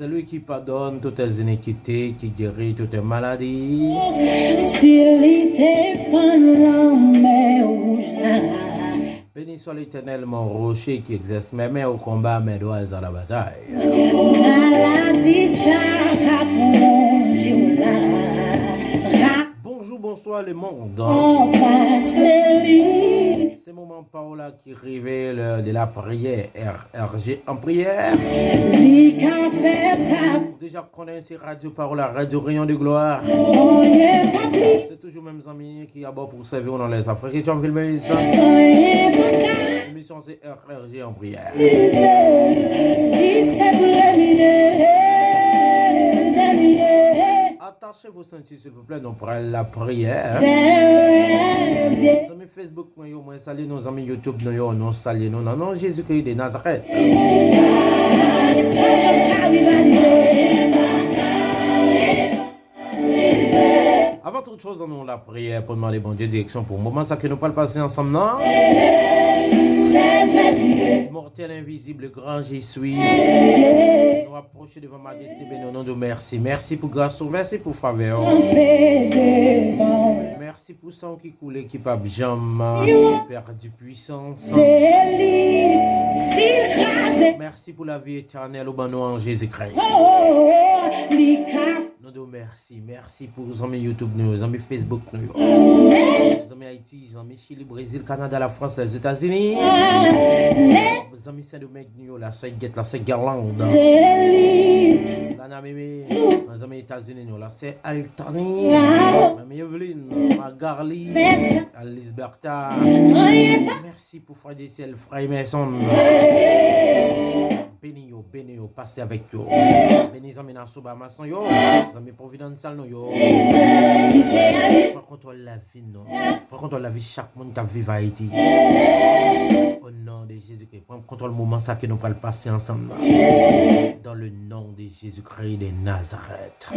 Celui qui pardonne toutes tes iniquités, qui guérit toutes tes maladies. Béni soit l'Éternel, mon rocher, qui exerce mes mains au combat, mes doigts à la bataille. Bonjour, bonsoir le monde. C'est moment Paola qui révèle de la prière, RG en prière. Déjà connaissez Radio Paola, Radio Rayon de Gloire. C'est toujours même amis qui a pour servir dans les Afriques. L'émission c'est RG en prière. Attachez vos ceintures s'il vous plaît, donc pour la prière. Nos amis Facebook, nous saluons nos amis YouTube, nous saluons nos noms Jésus-Christ de Nazareth. Avant toute chose, nous la prière pour demander bon Dieu direction pour le moment, ça que nous pas passer ensemble, non? Mortel, invisible, grand, je suis. Nous approcher devant Majesté, béni au nom de merci. Merci pour grâce, merci pour faveur. Merci pour sang qui coule, qui pas jamais perdu puissance. Merci pour la vie éternelle au bon nom en Jésus-Christ. Nous nous merci. Merci pour nos amis YouTube, nos amis Facebook, nos amis Haïti, nos amis Chili, Brésil, Canada, la France, les États-Unis. Nos amis Saint-Domingue, la Sainte-Guette, la Sainte-Garlande. La Namibie, nos amis États-Unis, la Sainte-Altanie. Mamie Evelyne, Magarly, Alice Bertha. Merci pour Frère des Ciels, Frère Maison. Béni yo, passez avec yo. Béni zami na soba mason yo. Zami providential no yo. Par contre la vie non. Par contre la vie chaque monde qui vit à Haïti. Au nom de Jésus-Christ. Prends contrôle le moment ça que nous allons passer ensemble. Dans le nom de Jésus-Christ de Nazareth.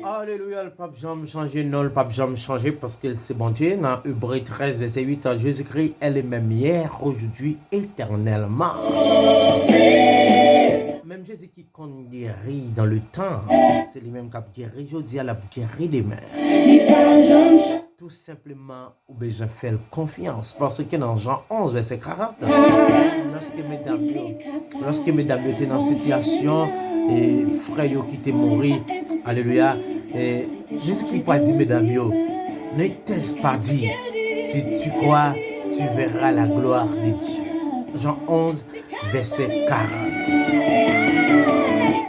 Alléluia, le pape jamais changé, non, le pape jamais changé parce que c'est bon Dieu. Dans Hébreux 13, verset 8, Jésus-Christ est le même hier, aujourd'hui, éternellement. Même Jésus qui compte guérir dans le temps, c'est lui-même qui a guéri, je dis à la guéri des mains. Tout simplement, au besoin de faire confiance parce que dans Jean 11, verset 40, lorsque mesdames étaient dans cette situation, et frère qui était mort, alléluia, et Jésus qui pas dit mesdames, ne t'ai pas dit, si tu crois, tu verras la gloire de Dieu. Jean 11, verset 40.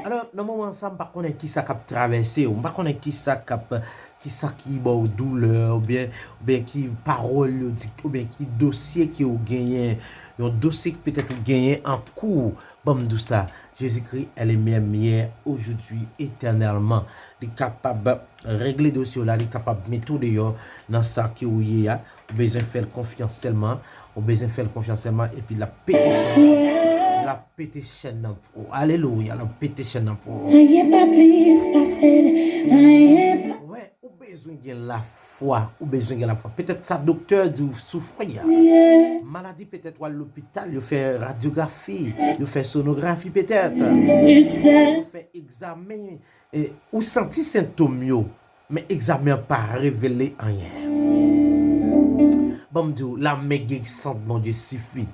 Alors, dans le moment ensemble, par contre, qui ça cap traversé, ou par contre, qui ça bon douleur, ou bien qui parole, ou bien qui dossier qui ou gagné, un dossier qui peut-être gagné en cours, bon tout ça. Jésus-Christ est le même hier, aujourd'hui, éternellement. Il est capable de régler le dossier là, il est capable de mettre dehors dans ça qui est là. On a besoin de faire confiance seulement. On a besoin de faire confiance seulement. Et puis la pété chaîne pour. Alléluia, la pété chaîne pour. Ouais, on a besoin de la foi. On a besoin de la foi. Peut-être ça, docteur, dit souffrir. Maladie peut-être à l'hôpital, il fait radiographie, il fait sonographie peut-être. Il fait examen. Ou senti symptômes, mais examen pas révélé rien. Bon, me dit, la méguissante, mon Dieu, suffit.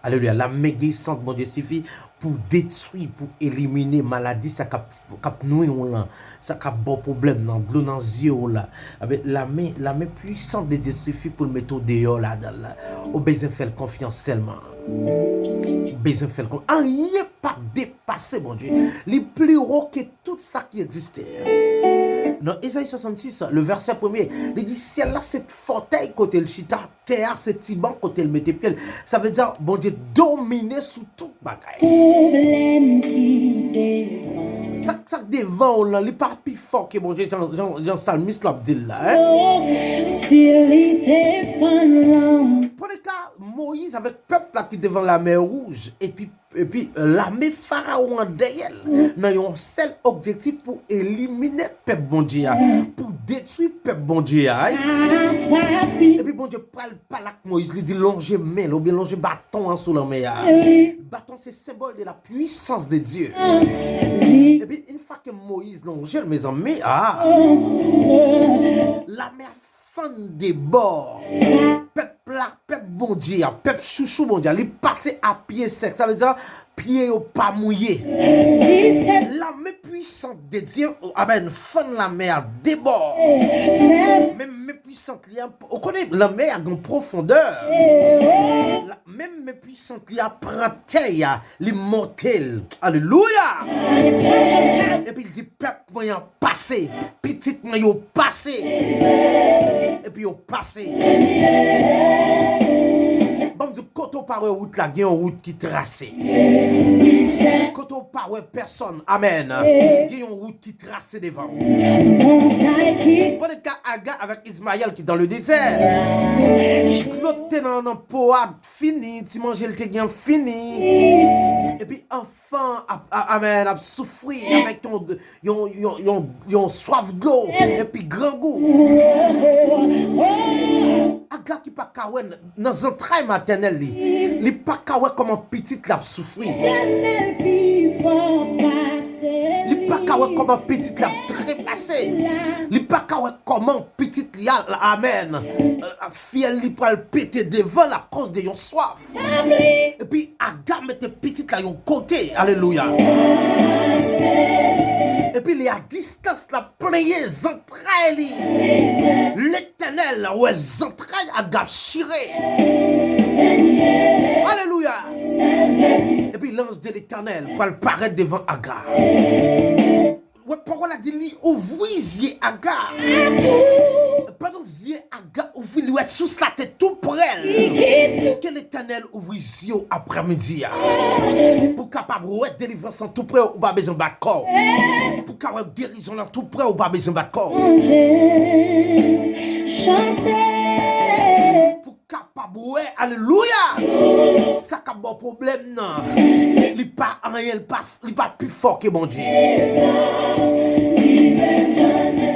Alléluia, la méguissante, mon Dieu, suffit pour détruire, pour éliminer maladie, ça cap nous là, ça cap bon problème dans l'eau dans yeux là. Avec la main puissante de Dieu suffit pour le mettre dehors là dans là. Au besoin faire confiance seulement. Besoin faire confiance. Rien pas dépassé mon Dieu. Les plus haut que tout ça qui existait. Dans Isaïe 66, le verset 1er, il dit ciel là c'est fauteuil côté le chita, terre c'est petit banc côté le mettait pied. Ça veut dire bon Dieu dominer sous tout bagaille. Ça devant là, il pas plus fort que bon Dieu Jean Salmiste l'a dit là. Pour le cas Moïse avec peuple là qui devant la mer rouge et puis et puis l'armée pharaon derrière n'a un seul objectif pour éliminer peuple bon Dieu, pour détruire peuple bon Dieu. Et puis bon Dieu parle pas là Moïse, il dit longer main ou bien longer bâton sous la mer. Bâton c'est symbole de la puissance de Dieu. Et puis une fois que Moïse longe mes amis, la mer fond des bords. Peuple là, peuple bon Dieu, peuple chouchou bon Dieu, il passe à pied sec. Ça veut dire pied au pas mouillé. La main puissante de Dieu, amen, fond la mer déborde. Même main puissante, on connaît la mer a une profondeur. Même main puissante, il prend terre, il mortel. Alléluia. Et puis il dit peuple moyen passé, petit moyen passé. Et puis au passé. Bon, du côté par route là, il y a une route qui tracée. Côté par personne, amen. Il y a une route qui tracée devant. Pour le cas Aga avec Ismaël qui est dans le désert. L'autre est dans un poids fini, tu manges le tegnan fini. Et puis enfant, amen, a souffrir avec yon soif d'eau et puis grand goût. Aga qui pas kawen dans les entrailles maternelles li pas kawen comment petite l'a souffrir. Li pas kawen comment petite l'a trépassé. Li pas kawen comment petite li amen. Fiel li pral péter devant la cause de yon soif. Et puis Aga mette petite là yon côté. Alléluia. Et puis il est à distance la playé entrailles. L'éternel ouais entrailles à gâchiré. Alléluia. Et puis l'ange de l'éternel va paraître devant Agar. Ouais, parole a dit lui ouvriez Agar. Pendant que Agar ouvrit lui sous la tête tout près. Que l'éternel ouvre les yeux après-midi. Pour capable de délivrance en tout près ou pas besoin de corps. Pour capable de guérison en tout près ou pas besoin de corps. Chanter. Pour capable alléluia. Ça n'a pas de problème non. Il pas rien, il pas plus fort que mon Dieu.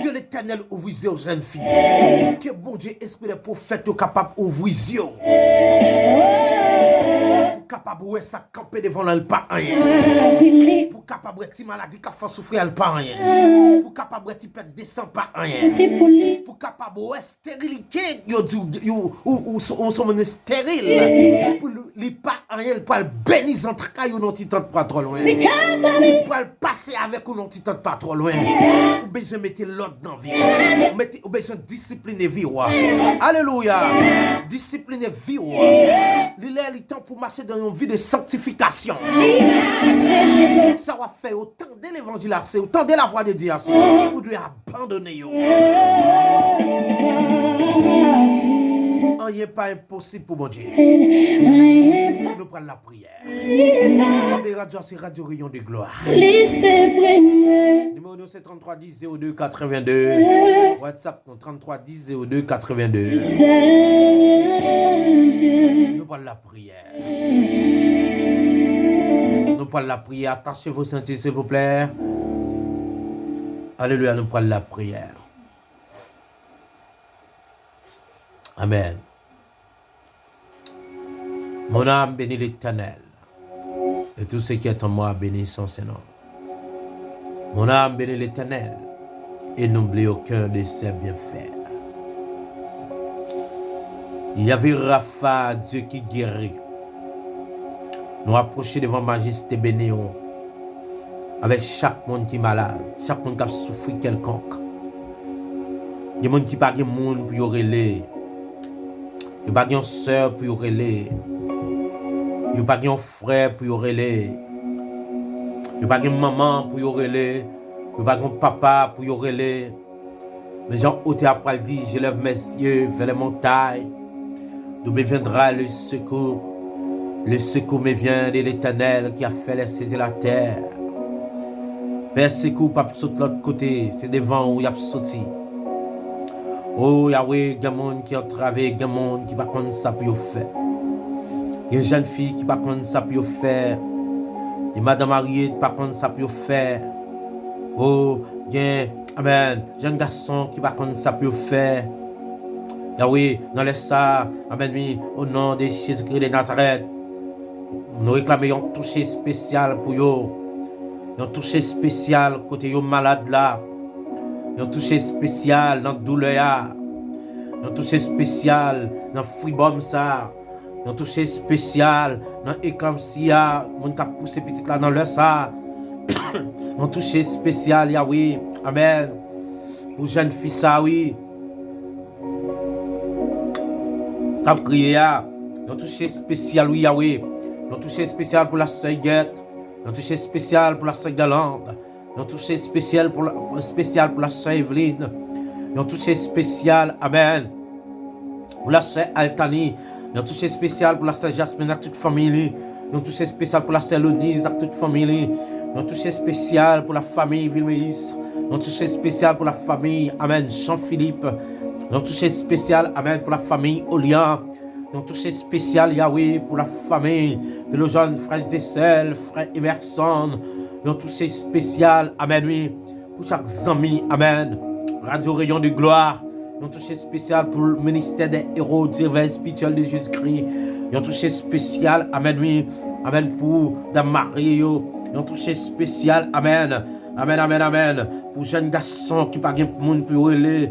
Que l'éternel ouvre les yeux aux jeunes filles. Que bon Dieu, esprit des prophètes, est capable d'ouvrir les yeux. Pour capable de ça camper devant le pas rien. Pour capable de maladie qui fait souffrir le pas rien. Pour capable de perdre descend pas rien. Pour capable de stérilité, ou sont stérile. Pour les pas rien, pour le bénir entre cailloux non titan pas trop loin. Pour le passer avec ou non titan pas trop loin. Ou besoin mettre l'ordre dans vie. Ou besoin discipliner vie. Alléluia. Discipliner vie. Il est le temps pour marcher dans une vie de sanctification. Ça va faire autant de l'évangile, autant de la voix de Dieu. Vous devez abandonner. Il n'est pas impossible pour mon Dieu. Nous prenons la prière. Les radios, c'est Radio Rayon de Gloire. Numéro 2, c'est 33 10 02 82. WhatsApp, 33 10 02 82. Nous prenons la prière. Nous prenons la prière. Attachez vos ceintures, s'il vous plaît. Alléluia, nous prenons la prière. Amen. Mon âme bénit l'Éternel, et tout ce qui est en moi bénit son Seigneur. Mon âme bénit l'Éternel, et n'oublie aucun de ses bienfaits. Il y avait Rapha, Dieu qui guérit. Nous approcher devant Majesté bénéon, avec chaque monde qui est malade, chaque monde qui a souffert quelconque. Il y a des gens qui n'ont pas de monde pour y relayer. Il n'y a pas de soeur pour y relayer. Il n'y a pas de frère pour y relayer. Il n'y a pas de maman pour y relayer. Il n'y a pas de papa pour y relayer. Mais Jean Ôté après dit, je lève mes yeux vers les montagnes, d'où me viendra le secours. Le secours me vient de l'Éternel qui a fait les cieux et la terre. Père, secours pas sauter de l'autre côté, c'est devant où il y a sauté. Oh Yahweh, il y a des gens qui ont travaillé, il y a des gens qui ne savent pas ça pour faire. Il y a une jeune fille qui ne savent pas ça pour faire. Et madame mariée, pas prendre ça pour faire. Oh, bien, amen. Jeune garçon qui va prendre ça pour faire. Yahweh, dans les ça, amen, oui, au nom de Jésus-Christ de Nazareth. Nous réclamons un toucher spécial pour yo. Un toucher spécial côté yo malade là. Un toucher spécial dans douleur. Un toucher spécial dans fribom ça. Un toucher spécial dans éclampsia. Mon cap poussé petit là dans le ça. Un toucher spécial Yahweh. Amen. Pour jeune fille ça oui. Cap crier un toucher spécial oui Yahweh. Un toucher spécial pour la sœur Guette. Un toucher spécial pour la sœur Galande. Un toucher spécial pour la sœur Evelyne. Un toucher spécial, amen, pour la sœur Altani. Un toucher spécial pour la sœur Jasmine à toute famille. Un toucher spécial pour la sœur Lonise à toute famille. Un toucher spécial pour la famille Vilmeis. Un toucher spécial pour la famille, amen, Jean-Philippe. Un toucher spécial, amen, pour la famille Olian. Un toucher spécial, Yahweh, pour la famille de nos jeunes frères et sœurs, frère Emerson. Un toucher spécial, amen, oui, pour chaque ami, amen. Radio Rayon de Gloire. Un toucher spécial pour le ministère des héros divers spirituels de Jésus-Christ. Un toucher spécial, amen, oui, amen, pour Damarie. Un toucher spécial, amen, amen, amen, amen, pour jeunes garçons qui parlent de monde pour relayer.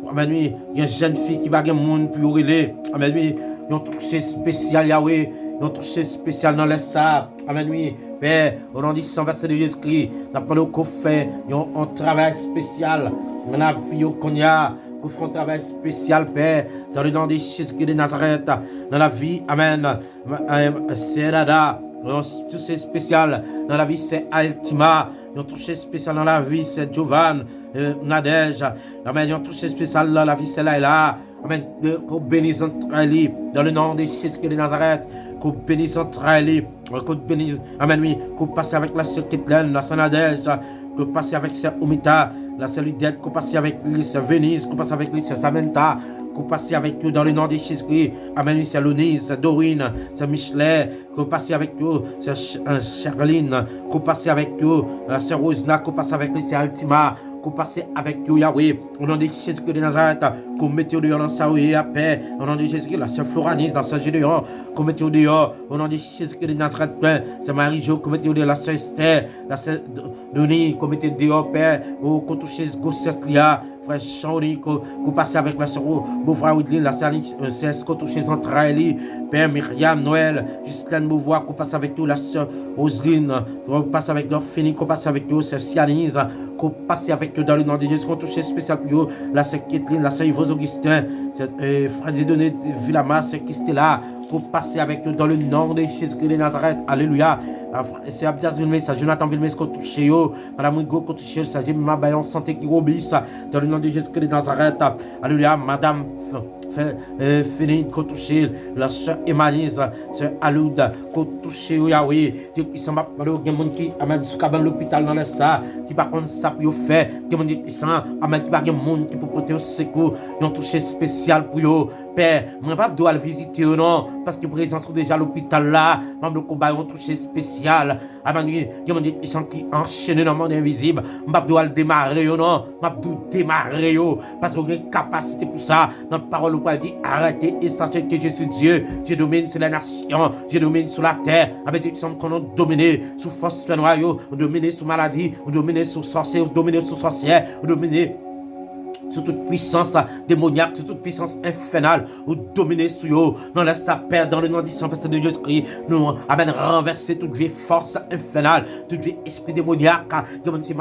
Amen, oui, une jeune fille qui parlent de monde pour relayer. Amen, oui. Ils ont touché spécial Yahweh, ils ont touché spécial dans les sables. Amen, oui. Père, au nom du sang versé de Jésus-Christ, d'après le qu'on fait, ils ont un travail spécial dans la vie qu'on y a, qu'on fait un travail spécial, Père, dans le nom de Jésus-Christ de Nazareth, dans la vie, amen. C'est Rada, ils ont touché spécial dans la vie, c'est Altima, ils ont touché spécial dans la vie, c'est Jovan, Nadège, amen. Ils ont touché spécial dans la vie, c'est Laila. Amen. Qu'on bénisse entre elles, dans le nom de Jésus-Christ de Nazareth. Qu'on bénisse entre elles. Qu'on bénisse. Amen. Oui. Qu'on passe avec la sœur Kitlen, la sœur Nadège. Qu'on passe avec sœur Omita, la sœur Lidette. Qu'on passe avec lui, sœur Venise. Qu'on passe avec lui, sœur Samantha. Qu'on passe avec eux dans le nom de Jésus-Christ. Amen. Oui. Sœur Lonise, sœur Dorine, sœur Michelet. Qu'on passe avec eux, sœur Charline. Qu'on passe avec eux, la sœur Rosna. Qu'on passe avec lui, sœur Altima. Qu'on passe avec vous, Yahweh, au nom de Jésus-Christ de Nazareth, qu'on mette au dehors dans sa rue à paix, au nom de Jésus-Christ, la sœur Floranis, dans sa Gédéon, qu'on mette au dehors, au nom de Jésus-Christ de Nazareth, Père, c'est Marie-Jo, qu'on mette au dehors, la sœur Esther, la sœur Denis, qu'on mette au dehors, Père, qu'on touche Gossès Lia, frère Chauri, qu'on passe avec la sœur Beauvoir Woodlin, la sœur Alice, qu'on touche Zantraeli, Père Myriam, Noël, Justine Beauvoir, qu'on passe avec nous, la sœur Roselyne, qu'on passe avec l'orphénie, qu'on passe avec nous, sœur Sianise, qu'on passe avec eux dans le nom de Jésus, qu'on touche spécial pour eux, la sœur Kathleen, la sœur Yvonne Augustin, frère Dieudonné Villamar, sœur Christella, qu'on passe avec eux dans le nom de Jésus-Christ de Nazareth, alléluia. C'est Abdias Vilmes, Jonathan Vilmes, qu'on touche eux, Madame Hugo, qu'on touche eux, ça j'ai ma baillon santé qui obéisse, dans le nom de Jésus-Christ de Nazareth, alléluia. Madame Féline, qu'on touche la sœur Emanise, sœur Aloud, qu'on touche Yahweh, Dieu puissant, il y a des gens qui amènent sous cabane l'hôpital dans les ça, qui par contre ça pour faire, des gens qui puissant, amène qui par des gens qui pour porter au secours, ils ont touché spécial pour eux. Père, je ne vais pas doit le visiter non, parce que présent sont déjà à l'hôpital là, même le combat ont touché spécial. Amen, il y a des gens qui enchaînent dans le monde invisible, je ne vais pas doit le démarrer non, je vais doit démarrer parce qu'on a une capacité pour ça. Dans la parole, on peut dire arrêtez et sachez que je suis Dieu, je domine sur la nation, je domine sur la terre. Avec des gens qui ont dominé sur force noyau, on domine sur maladie, on domine sur sorcier, on domine sur sorcière, on domine sur toute puissance démoniaque, sur toute puissance infernale, ou dominer sur eux, nous laisse sa paix dans le nom du Saint-Esprit de Jésus-Christ, nous amène renverser toute vieille force infernale, toute vieille esprit démoniaque, qui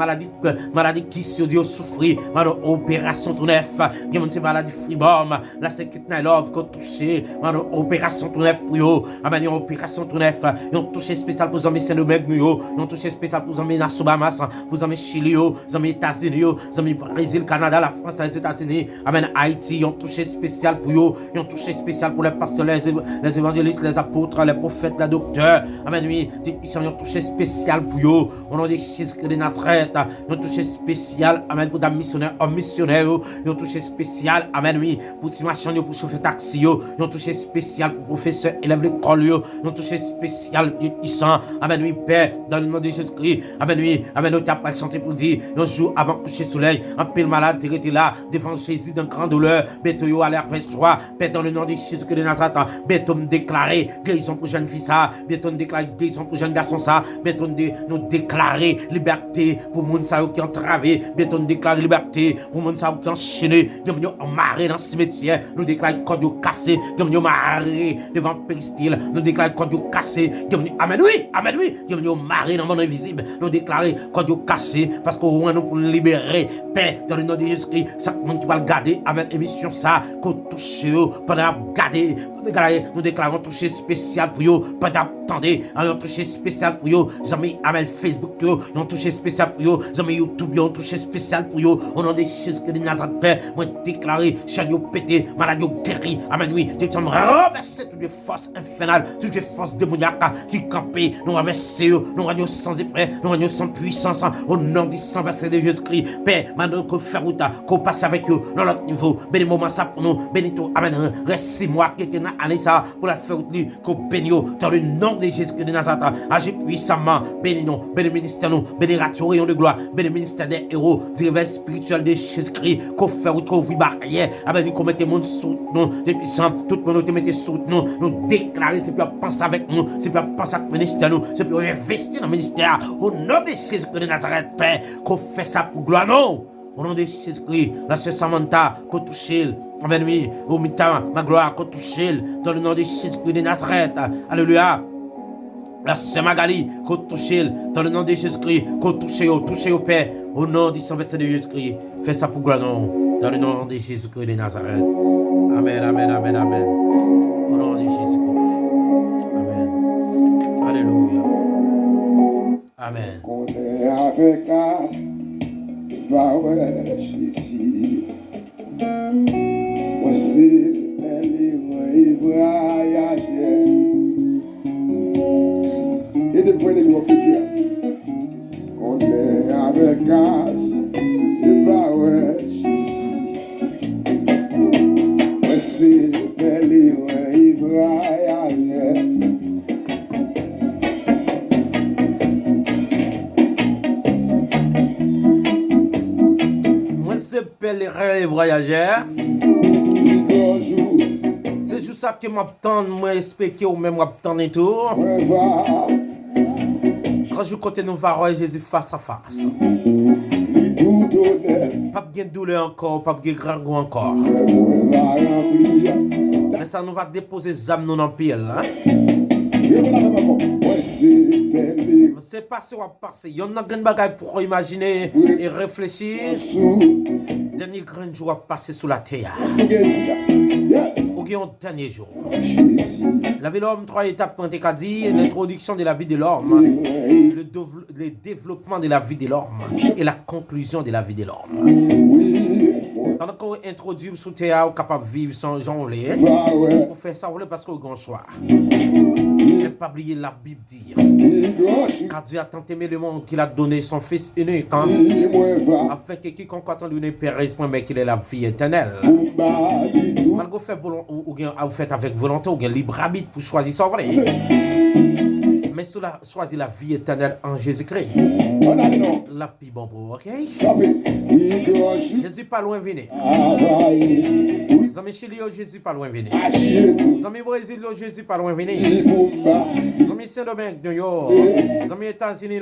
maladie qui sur Dieu souffrir, opération tout neuf, qui maladie freeborn, la sécurité love qu'on touché, opération tout neuf pour eux, amène opération tout neuf, ils ont touché spécial pour les amis Saint-Domingue, ils ont touché spécial pour les amis Nassau Bahamas, pour les amis Chili, les amis États-Unis, les amis Brésil, Canada, la France, ça, les États-Unis, amen, Haïti, ils ont touché spécial pour eux, ils ont touché spécial pour les pasteurs, les évangélistes, les apôtres, les prophètes, les docteurs, amen, oui, ils ont touché spécial pour eux, au nom de Jésus-Christ de Nazareth, ils ont touché spécial, amen, pour des missionnaires, hommes missionnaires, ils ont touché spécial, amen, oui, pour les machins, pour chauffer taxi, ils ont touché spécial pour professeurs, élèves l'école, ils ont touché spécial, ils sont, amen, oui, Père, dans le nom de Jésus-Christ, amen, oui, amen, nous t'appelons chanter pour dire, un jour avant le coucher soleil, un pile malade, tu étais là, devant Jésus d'un grand douleur, béto yo aller avec joie, Père, dans le nom de Jésus-Christ de Nazareth, béto me déclarer guérison pour jeune fille ça, béto me déclarer guérison pour jeune garçon ça, béto nous déclarer liberté pour moun sa qui entravé, béto nous déclarer liberté pour moun sa qui enchaîné, comme nous marré dans ce cimetière, nous déclarer code yo cassé, comme nous marré devant péristyle, nous déclarer code yo cassé, comme nous amen oui, comme nous marré dans le monde invisible, nous déclarer code yo cassé parce qu'on nous pour nous libérer, Père, dans le nom de Jésus-Christ, chaque monde qui va le garder avec émission ça, qu'on touche pendant garder, nous déclarons toucher spécial pour eux, pendant attendez, un toucher spécial pour eux, jamais amen Facebook, un toucher spécial pour eux, jamais YouTube, un toucher spécial pour eux, au nom de Jésus-Christ de Nazareth, Père, moi déclarer, chaîne yo pété, maladie guéri, amen oui, nous sommes renversés toutes les forces infernales, toutes les forces démoniaques qui campaient, nous renverser, nous rendons sans effet, nous rendons sans puissance, au nom du sang versé de Jésus-Christ, Père, maintenant qu'on fait route, qu'on passe avec eux dans l'autre niveau, bénis moment ça pour nous, bénis tout, amen, reste 6 mois qui étaient dans l'année ça, pour la faire route, qu'on bénit dans le nom de Jésus-Christ de Nazareth, agis puissamment, bénis nous, bénis le ministère nous, bénis Radio Rayon de gloire, bénis le ministère des héros, du réveil spirituel de Jésus-Christ, qu'on fait route, qu'on ouvre barrière, amen, qu'on mette le monde sous nous, des puissants, tout le monde nous mette sous nous, nous déclarer, c'est pour penser avec nous, c'est pour penser avec le ministère nous, c'est pour investir dans le ministère, au nom de Jésus-Christ de Nazareth, Père, qu'on fait ça pour gloire, non. Au nom de Jésus-Christ, la sœur Samantha, qu'on touche, amen, oui, au mita, ma gloire, qu'on touche, dans le nom de Jésus-Christ de Nazareth, alléluia. La sœur Magali, qu'on touche, dans le nom de Jésus-Christ, qu'on touche au Père, au nom du Saint-Esprit de Jésus-Christ, fais ça pour gloire, non, dans le nom de Jésus-Christ de Nazareth. Amen, amen, amen, amen. Au nom de Jésus-Christ. Amen. Alléluia. Amen. Jésus, voici les voyager. Et de point de vue petit, on est avec grâce, et va ouais Jésus. Voici les voyager. Pèlerins et voyageurs, c'est juste ça que m'attend, moi expliquer ou même m'attend et tout. Quand je compte nous voir Jésus face à face. Pas de douleur encore, pas de grand goût encore. Mais ça nous va déposer les âmes dans le pile. C'est passé ou passé. Il y a un grand bagage pour imaginer et réfléchir. Dernier grand jour à passer sous la terre. Ou bien un dernier jour. La vie de l'homme, 3 étapes pour dit l'introduction de la vie de l'homme, le développement de la vie de l'homme et la conclusion de la vie de l'homme. Pendant qu'on introduit sous terre, on est capable de vivre sans gens. Pour faire ça, parce qu'on a un choix. Ne pas oublier la Bible dire. Car Dieu a tant aimé le monde qu'il a donné son Fils unique, afin que quiconque attend lui ne périsse point, mais qu'il ait la vie éternelle. Malgré vous faites avec volonté, ou bien libre arbitre pour choisir son vrai. Mais cela choisit la vie éternelle en Jésus-Christ. La plus bon pour, ok? Jésus pas loin venir. Zami Chili, Jésus pas loin venir. Zami Brésil, Jésus pas loin venir. Zami Saint-Domingue, Zami États-Unis,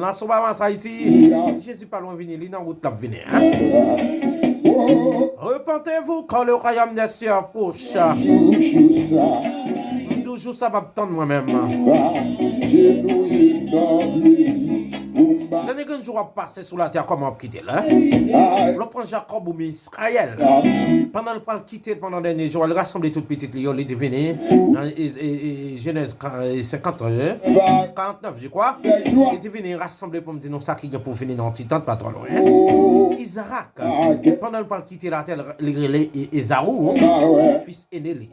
la Sobamas Haïti, Jésus pas loin venir. Il est dans route cap venir. Repentez-vous quand le royaume des cieux approche. Toujours ça m'attend moi-même. Dernier grand jour à passer sur la terre, comment on quitte là? Le prend Jacob ou Israël. Pendant le pas quitter pendant le dernier jour, il rassemble toutes petites lions, il est venu dans Genèse 51, 49, je crois. Il est venu rassembler pour me dire non, ça qui est pour venir dans le titan, pas trop loin. Isaac, pendant le pas quitter la terre, il Esaou, fils aîné.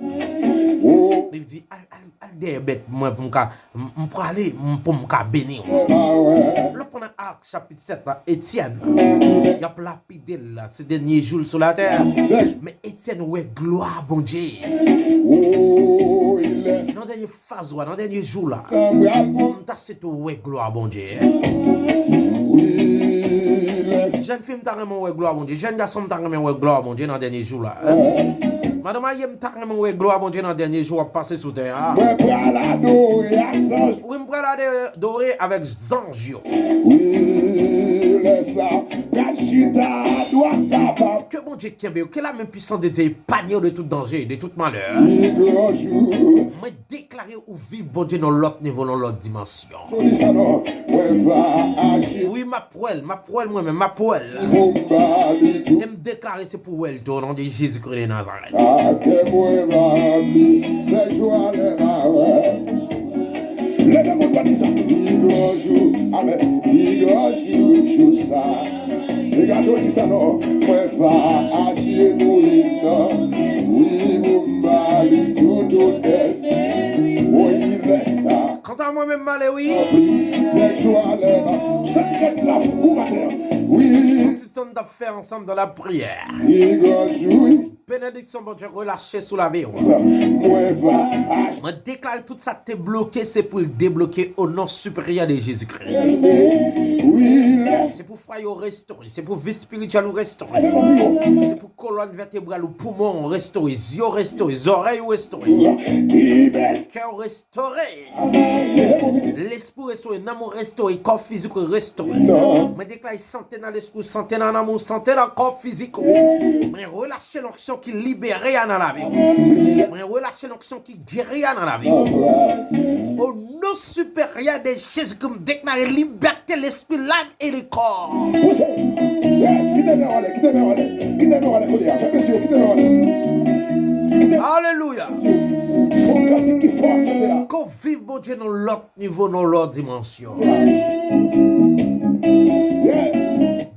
Il dit, allez, bête, moi, pour aller, pour me bénir. Là, pendant Acte chapitre 7, Étienne, il a lapidé ces derniers jours sur la terre. Mais Étienne, ouais, gloire, bon Dieu. Dans la dernière phase, dans le dernier jour, là, c'est tout, ouais, gloire, bon Dieu. Jeune fille, t'as vraiment, ouais, gloire, bon Dieu. Jeune garçon, t'as vraiment, ouais, gloire, bon Dieu, dans le dernier jour, là. Madame Ayem, t'as vraiment, ouais, gloire, bon Dieu, dans le dernier jour, à passer sous terre. Oui, je vais l'adorer avec Zange. Que bon Dieu qui est que la même puissance de t'épargner de tout danger, de tout malheur. Moi déclarer ou vivre bon Dieu dans l'autre niveau, dans l'autre dimension. Oui, ma poêle moi-même, ma poêle. Et me déclarer c'est pour elle, au nom de Jésus-Christ de Nazareth. Levez-moi pas dit ça. Les gars, je dis ça non. Ouais, va acheter nous. Oui, mon mari, tout hôtel. Oui, laisse ça. Quant à moi-même, malé, oui. Les joies, les ça dit la fou, matin. Oui. Nous sommes d'affaires ensemble dans la prière. Bénédiction, bon Dieu, relâché sous la vie. Je déclare tout ça t'es bloqué, c'est pour le débloquer au nom supérieur de Jésus-Christ. C'est pour foyer restaurer, c'est pour vie spirituelle restaurer. C'est pour colonne vertébrale ou poumon restaurer, yeux restaurer, oreilles restaurer, cœur restauré, l'esprit restauré, l'amour restauré, corps physique restauré. Je déclare santé dans l'esprit, santé dans l'amour, santé dans le corps physique. Je relâche l'onction qui libère dans la vie. Je relâche l'onction qui guérit dans la vie. Au nom supérieur de Jésus, je déclare liberté, l'esprit, l'âme et le corps. Alléluia. Qu'on vive bon Dieu dans l'autre niveau, dans l'autre dimension.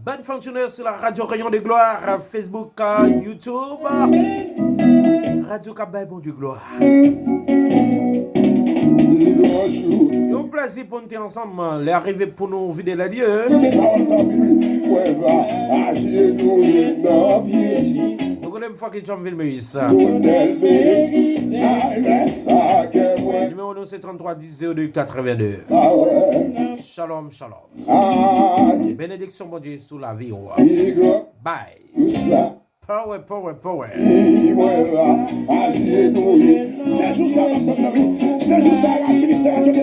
Bonne fonctionnaire sur la radio Rayon de Gloire, Facebook, YouTube. Radio Kabay, bon Dieu, gloire. C'est un plaisir pour nous ensemble, les arriver pour nous vider la Dieu. Nous connaissons fois que Jean-Ville Moïse. Numéro nous c'est 33 10 02 82. Shalom, shalom. Bénédiction, mon Dieu, sous la vie. Bye. Power, power, power. C'est juste ça, c'est juste ça, le ministère de Dieu,